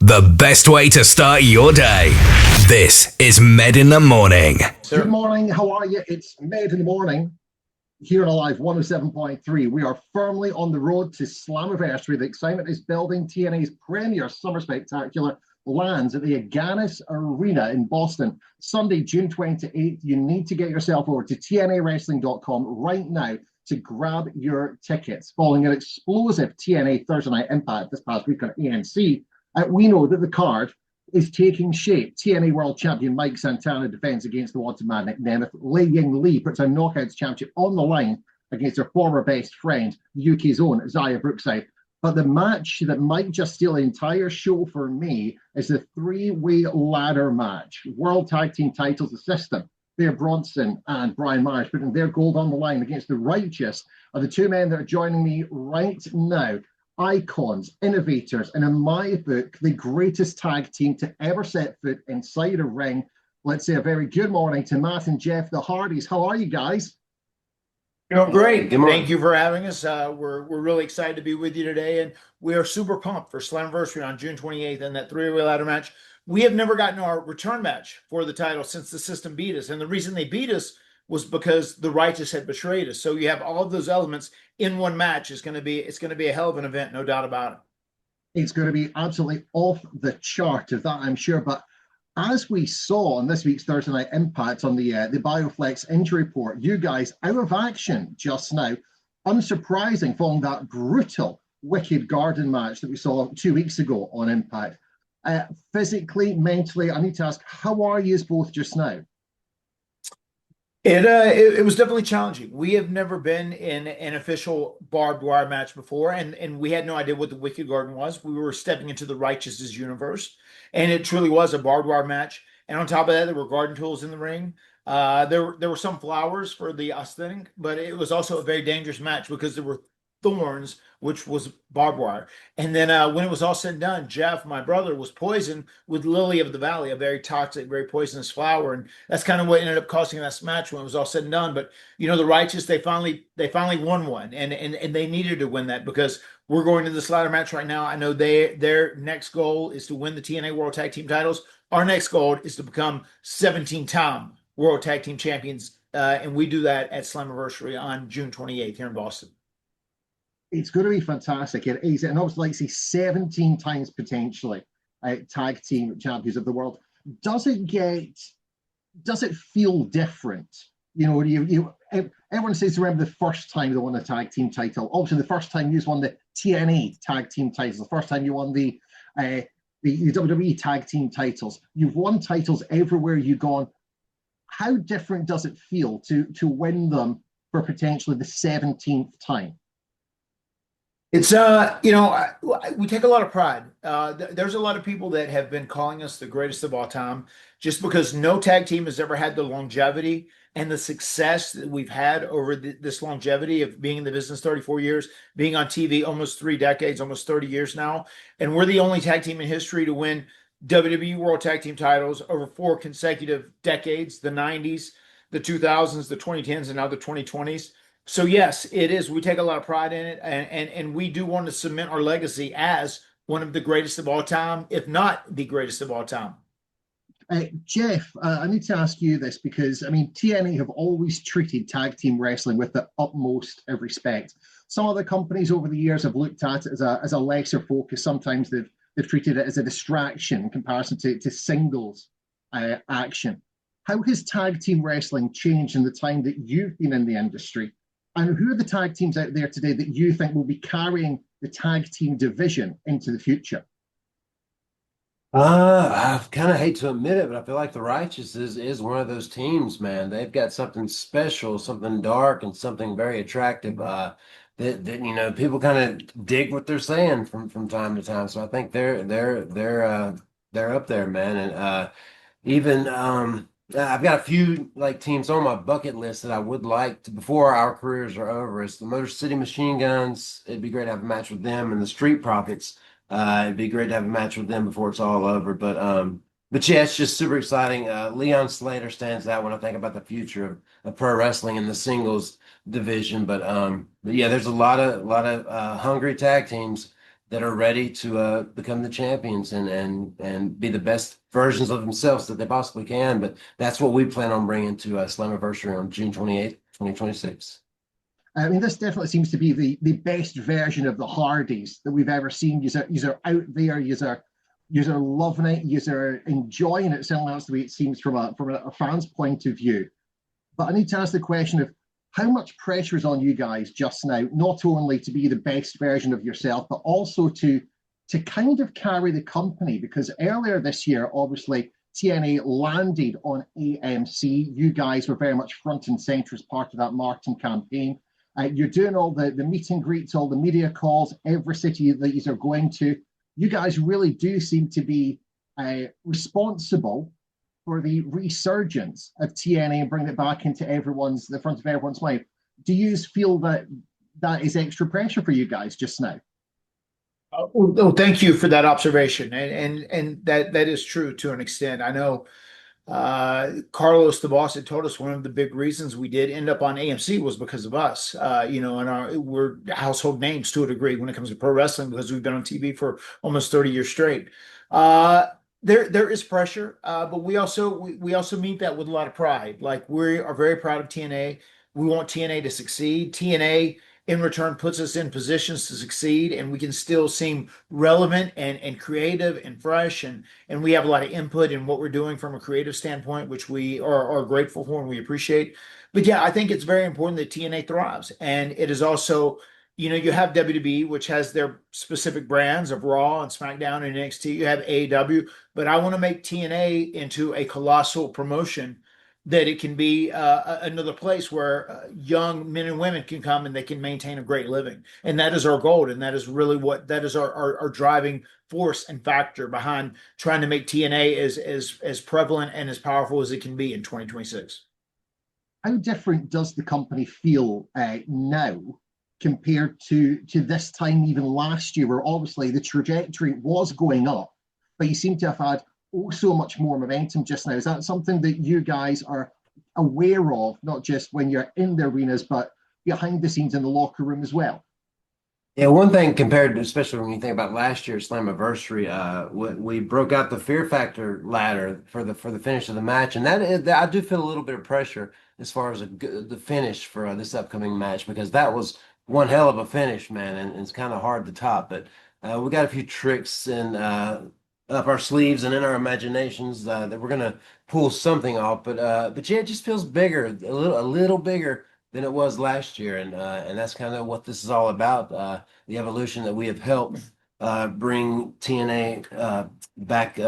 The best way to start your day. This is Med in the Morning. Good morning. How are you? It's Med in the Morning here on Alive 107.3. We are firmly on the road to Slammiversary. The excitement is building. TNA's premier summer spectacular lands at the Agganis Arena in Boston. Sunday, June 28th. You need to get yourself over to TNAWrestling.com right now to grab your tickets. Following an explosive TNA Thursday Night Impact this past week on AMC, we know that the card is taking shape. TNA World Champion Mike Santana defends against the wanted man Nick Nemeth. Lei Ying Lee puts a Knockouts Championship on the line against her former best friend, the UK's own Xia Brookside. But the match that might just steal the entire show for me is the three-way ladder match. World Tag Team titles, the system. Bear Bronson and Brian Myers putting their gold on the line against the Righteous are the two men that are joining me right now. Icons, innovators, and in my book, the greatest tag team to ever set foot inside a ring. Let's say a very good morning to Matt and Jeff, the Hardys. How are you guys? Great. Thank you for having us. We're really excited to be with you today, and we are super pumped for Slammiversary on June 28th and that three-way ladder match. We have never gotten our return match for the title since the system beat us, and the reason they beat us was because the Righteous had betrayed us. So you have all of those elements in one match. It's going to be a hell of an event, no doubt about it. It's going to be absolutely off the chart of that, I'm sure. But as we saw on this week's Thursday Night Impact on the Bioflex injury report, you guys out of action just now. Unsurprising following that brutal Wicked Garden match that we saw 2 weeks ago on Impact. Physically, mentally, I need to ask, how are you both just now? It was definitely challenging. We have never been in an official barbed wire match before, and we had no idea what the Wicked Garden was. We were stepping into the Righteous's universe, and it truly was a barbed wire match. And on top of that, there were garden tools in the ring. There were some flowers for the aesthetic, but it was also a very dangerous match because there were thorns, which was barbed wire. And then when it was all said and done, Jeff, my brother, was poisoned with Lily of the Valley, a very toxic, very poisonous flower. And that's kind of what ended up costing us match when it was all said and done. But you know, the Righteous, they finally won one, and they needed to win that because we're going to this ladder match right now. I know their next goal is to win the TNA World Tag Team titles. Our next goal is to become 17-time World Tag Team champions. And we do that at Slammiversary on June 28th here in Boston. It's going to be fantastic. It is, and obviously, like I say, 17 times potentially tag team champions of the world. Does it feel different? You know, everyone says to remember the first time they won a tag team title. Obviously, the first time you won the TNA tag team titles, the first time you won the WWE tag team titles. You've won titles everywhere you've gone. How different does it feel to win them for potentially the 17th time? It's, we take a lot of pride. There's a lot of people that have been calling us the greatest of all time just because no tag team has ever had the longevity and the success that we've had over this longevity of being in the business 34 years, being on TV almost 3 decades, almost 30 years now. And we're the only tag team in history to win WWE World Tag Team titles over 4 consecutive decades, the 90s, the 2000s, the 2010s, and now the 2020s. So yes, it is. We take a lot of pride in it, and we do want to cement our legacy as one of the greatest of all time, if not the greatest of all time. Jeff, I need to ask you this because, I mean, TNA have always treated tag team wrestling with the utmost of respect. Some other companies over the years have looked at it as a lesser focus. Sometimes they've treated it as a distraction in comparison to singles action. How has tag team wrestling changed in the time that you've been in the industry? And who are the tag teams out there today that you think will be carrying the tag team division into the future? I kind of hate to admit it, but I feel like the Righteous is one of those teams, man. They've got something special, something dark, and something very attractive. That people kind of dig what they're saying from time to time. So I think they're up there, man. And even I've got a few like teams on my bucket list that I would like to before our careers are over. It's the Motor City Machine Guns. It'd be great to have a match with them, and the Street Profits. It'd be great to have a match with them before it's all over. But yeah, it's just super exciting. Leon Slater stands out when I think about the future of pro wrestling in the singles division. But yeah, there's a lot of hungry tag teams that are ready to become the champions and be the best versions of themselves that they possibly can. But that's what we plan on bringing to Slammiversary on June 28th, 2026. I mean, this definitely seems to be the best version of the Hardys that we've ever seen. You're out there, you're loving it, you're enjoying it. Certainly that's the way it seems from a fan's point of view. But I need to ask the question of how much pressure is on you guys just now, not only to be the best version of yourself, but also to kind of carry the company, because earlier this year, obviously, TNA landed on AMC. You guys were very much front and center as part of that marketing campaign. You're doing all the meet and greets, all the media calls, every city that you are going to. You guys really do seem to be responsible for the resurgence of TNA and bringing it back into the front of everyone's mind. Do you feel that is extra pressure for you guys just now? Well, thank you for that observation, and that is true to an extent. I know Carlos the boss had told us one of the big reasons we did end up on AMC was because of us. And we're household names to a degree when it comes to pro wrestling because we've been on TV for almost 30 years straight. There is pressure, but we also meet that with a lot of pride. Like, we are very proud of TNA. We want TNA to succeed. TNA in return puts us in positions to succeed, and we can still seem relevant and creative and fresh, and we have a lot of input in what we're doing from a creative standpoint, which we are grateful for and we appreciate. But yeah, I think it's very important that TNA thrives, and it is also, you have WWE, which has their specific brands of Raw and SmackDown and NXT. You have AEW, but I want to make TNA into a colossal promotion that it can be another place where young men and women can come and they can maintain a great living. And that is our goal. And that is really that is our driving force and factor behind trying to make TNA as prevalent and as powerful as it can be in 2026. How different does the company feel now compared to this time even last year, where obviously the trajectory was going up, but you seem to have had so much more momentum just now? Is that something that you guys are aware of, not just when you're in the arenas, but behind the scenes in the locker room as well? Yeah, one thing compared to, especially when you think about last year's Slammiversary, we broke out the Fear Factor ladder for the finish of the match, and that I do feel a little bit of pressure as far as the finish for this upcoming match, because that was one hell of a finish, man, and it's kind of hard to top. But we got a few tricks and up our sleeves and in our imaginations that we're gonna pull something off. But yeah, it just feels bigger, a little bigger than it was last year, and that's kind of what this is all about. The evolution that we have helped bring TNA back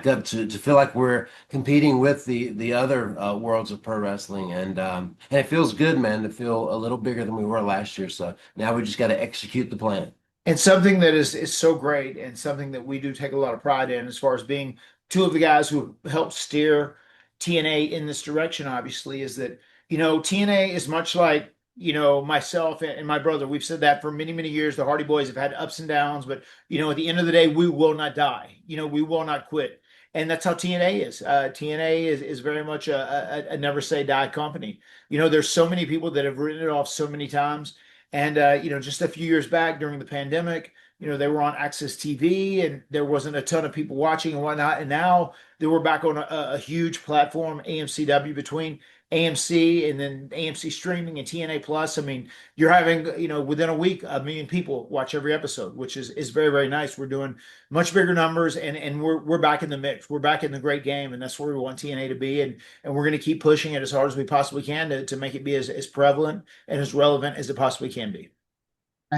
up to feel like we're competing with the other worlds of pro wrestling, and it feels good, man, to feel a little bigger than we were last year. So now we just got to execute the plan. And something that is so great, and something that we do take a lot of pride in, as far as being two of the guys who helped steer TNA in this direction, obviously, is that, TNA is much like, myself and my brother. We've said that for many, many years. The Hardy Boys have had ups and downs, but, at the end of the day, we will not die. We will not quit. And that's how TNA is. TNA is very much a never say die company. There's so many people that have written it off so many times. And, just a few years back during the pandemic, they were on Access TV and there wasn't a ton of people watching and whatnot. And now they were back on a huge platform, AMCW, between AMC and then AMC streaming and TNA Plus. I mean, you're having, within a week, 1 million people watch every episode, which is very, very nice. We're doing much bigger numbers, and we're back in the mix. We're back in the great game, and that's where we want TNA to be. And we're going to keep pushing it as hard as we possibly can to make it be as prevalent and as relevant as it possibly can be.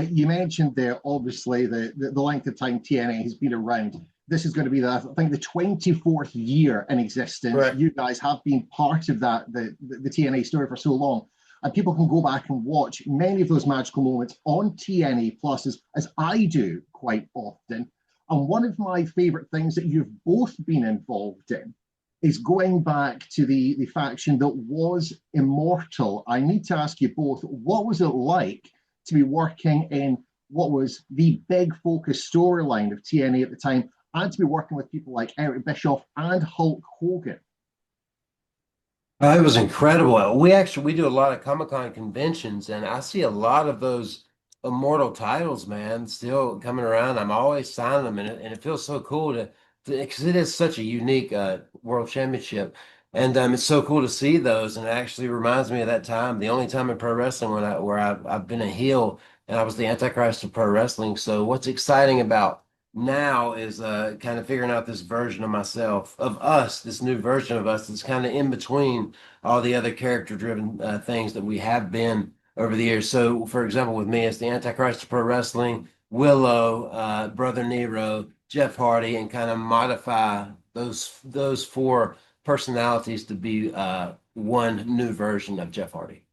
You mentioned there, obviously, the length of time TNA has been around. This is going to be, I think, the 24th year in existence. Right. You guys have been part of that, the TNA story for so long. And people can go back and watch many of those magical moments on TNA Plus, as I do quite often. And one of my favorite things that you've both been involved in is going back to the faction that was Immortal. I need to ask you both, what was it like to be working in what was the big focus storyline of TNA at the time, and to be working with people like Eric Bischoff and Hulk Hogan? It was incredible. We do a lot of Comic-Con conventions, and I see a lot of those Immortal titles, man, still coming around. I'm always signing them, and it feels so cool to because it is such a unique world championship, and it's so cool to see those. And it actually reminds me of that time, the only time in pro wrestling when I've been a heel, and I was the Antichrist of pro wrestling. So what's exciting about now is kind of figuring out this version of myself, of us, this new version of us that's kind of in between all the other character-driven things that we have been over the years. So, for example, with me, it's the Antichrist of Pro Wrestling, Willow, Brother Nero, Jeff Hardy, and kind of modify those four personalities to be one new version of Jeff Hardy.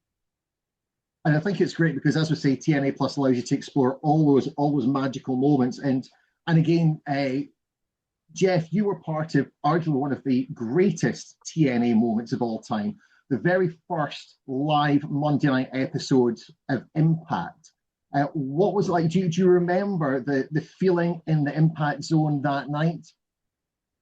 And I think it's great because, as we say, TNA Plus allows you to explore all those magical moments. And again, Jeff, you were part of arguably one of the greatest TNA moments of all time, the very first live Monday night episode of Impact. What was it like? Do you remember the feeling in the Impact Zone that night?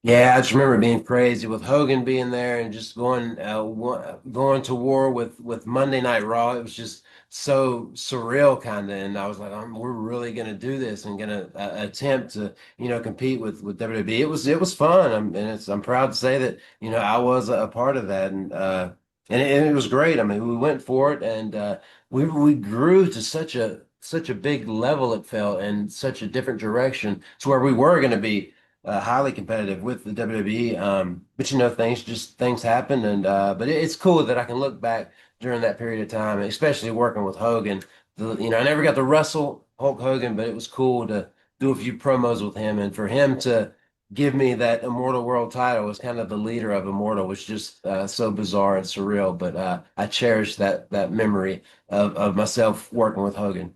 Yeah, I just remember being crazy with Hogan being there and just going to war with Monday Night Raw. It was just so surreal, kind of. And I was like, we're really gonna do this and gonna attempt to compete with WWE. It was fun. I'm proud to say that I was a part of that, and it was great. I mean, we went for it, and we grew to such a big level. It felt in such a different direction to where we were going to be highly competitive with the WWE. But things happen, and but it's cool that I can look back during that period of time, especially working with Hogan. I never got to wrestle Hulk Hogan, but it was cool to do a few promos with him, and for him to give me that Immortal World title as kind of the leader of Immortal was just so bizarre and surreal. But I cherish that memory of myself working with Hogan.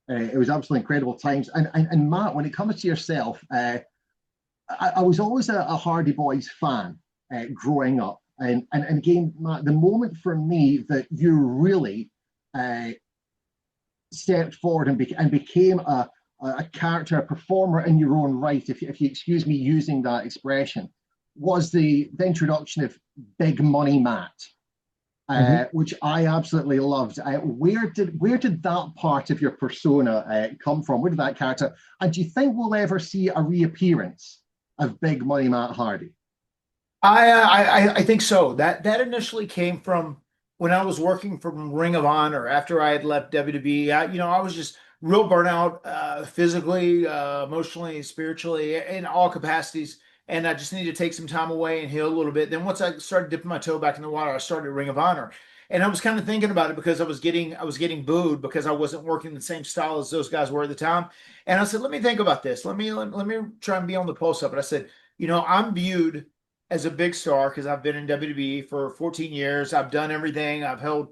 It was absolutely incredible times. And Matt, when it comes to yourself, I was always a Hardy Boys fan growing up. And again, Matt, the moment for me that you really stepped forward and became a character, a performer in your own right, if you excuse me using that expression, was the introduction of Big Money Matt. Which I absolutely loved. Where did that part of your persona come from? Where did that character? And do you think we'll ever see a reappearance of Big Money Matt Hardy? I think so. That initially came from when I was working from Ring of Honor after I had left WWE. I was just real burnout, physically, emotionally, spiritually, in all capacities. And I just needed to take some time away and heal a little bit. Then once I started dipping my toe back in the water, I started Ring of Honor. And I was kind of thinking about it because I was getting booed because I wasn't working the same style as those guys were at the time. And I said, let me think about this. Let me try and be on the pulse of it. I said, I'm viewed as a big star because I've been in WWE for 14 years. I've done everything. I've held,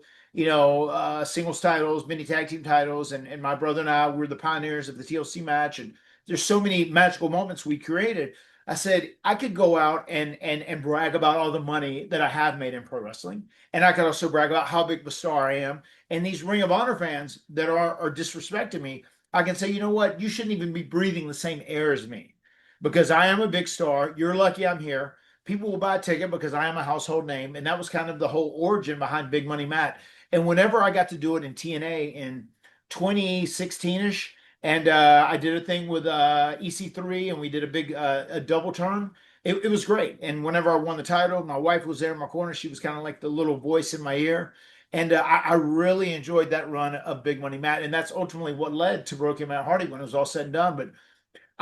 singles titles, mini tag team titles, and my brother and I were the pioneers of the TLC match. And there's so many magical moments we created. I said I could go out and brag about all the money that I have made in pro wrestling, and I could also brag about how big of a star I am. And these Ring of Honor fans that are disrespecting me, I can say, you know what? You shouldn't even be breathing the same air as me, because I am a big star. You're lucky I'm here. People will buy a ticket because I am a household name, and that was kind of the whole origin behind Big Money Matt. And whenever I got to do it in TNA in 2016ish. And I did a thing with EC3, and we did a big a double turn. It was great. And whenever I won the title, my wife was there in my corner. She was kind of like the little voice in my ear. And I really enjoyed that run of Big Money Matt. And that's ultimately what led to Broken Matt Hardy when it was all said and done. But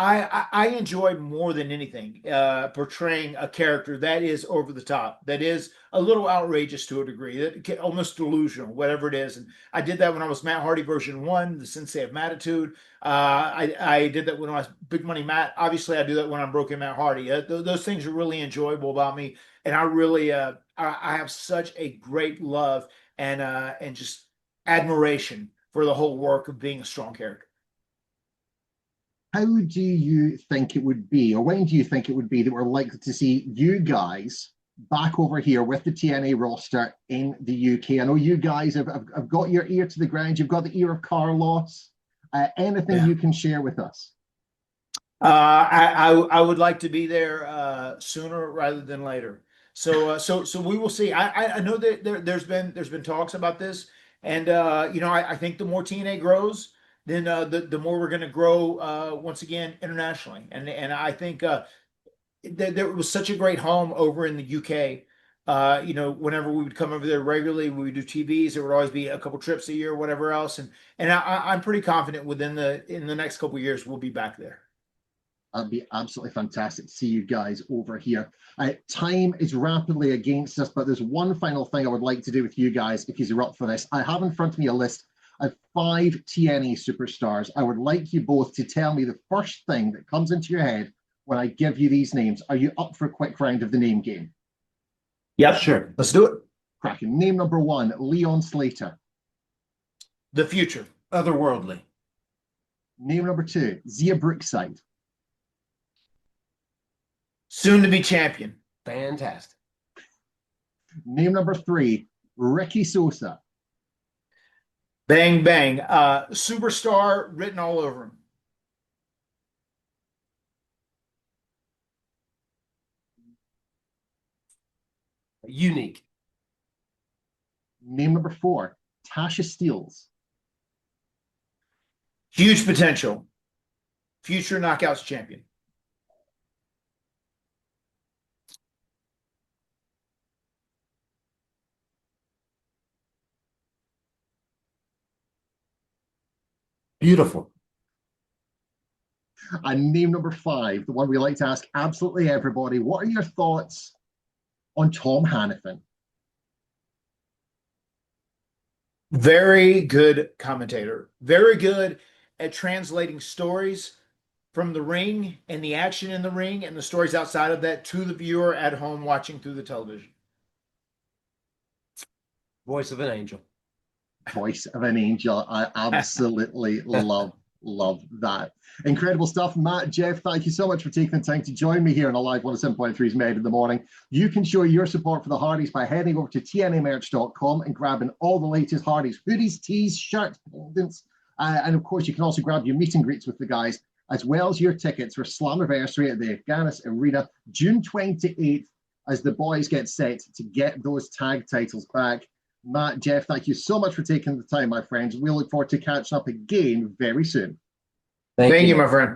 I enjoy more than anything portraying a character that is over the top, that is a little outrageous to a degree, that almost delusional, whatever it is. And I did that when I was Matt Hardy version 1, the Sensei of Mattitude. I did that when I was Big Money Matt. Obviously, I do that when I'm Broken Matt Hardy. Those things are really enjoyable about me, and I really I have such a great love and just admiration for the whole work of being a strong character. How do you think it would be, or when do you think it would be that we're likely to see you guys back over here with the TNA roster in the UK? I know you guys have got your ear to the ground. You've got the ear of Carlos. Anything you can share with us? I would like to be there sooner rather than later. So we will see. I know that there's been talks about this, and I think the more TNA grows, then the more we're going to grow once again internationally. And I think there was such a great home over in the UK. You know, whenever we would come over there regularly, we would do TVs. There would always be a couple trips a year, whatever else. And I'm pretty confident in the next couple of years we'll be back there. That'd be absolutely fantastic to see you guys over here. Time is rapidly against us, but there's one final thing I would like to do with you guys if you're up for this. I have in front of me a list of 5 TNA superstars. I would like you both to tell me the first thing that comes into your head when I give you these names. Are you up for a quick round of the name game? Yep, sure. Let's do it. Cracking. Name number 1, Leon Slater. The Future. Otherworldly. Name number 2, Zia Brookside. Soon to be champion. Fantastic. Name number 3, Ricky Sosa. Bang, bang. Superstar written all over him. Unique. Name number 4, Tasha Steelz. Huge potential. Future Knockouts champion. Beautiful. And name number 5, the one we like to ask absolutely everybody. What are your thoughts on Tom Hannifin? Very good commentator. Very good at translating stories from the ring and the action in the ring and the stories outside of that to the viewer at home watching through the television. Voice of an angel. Voice of an angel. I absolutely love that. Incredible stuff. Matt, Jeff, thank you so much for taking the time to join me here on a live 107.3's Med in the Morning. You can show your support for the Hardys by heading over to tnamerch.com and grabbing all the latest Hardys hoodies, tees, shirts, pendants, and of course you can also grab your meet and greets with the guys, as well as your tickets for Slammiversary at the Agganis Arena, June 28th, as the boys get set to get those tag titles back. Matt, Jeff, thank you so much for taking the time, my friends. We look forward to catching up again very soon. Thank you, my friend.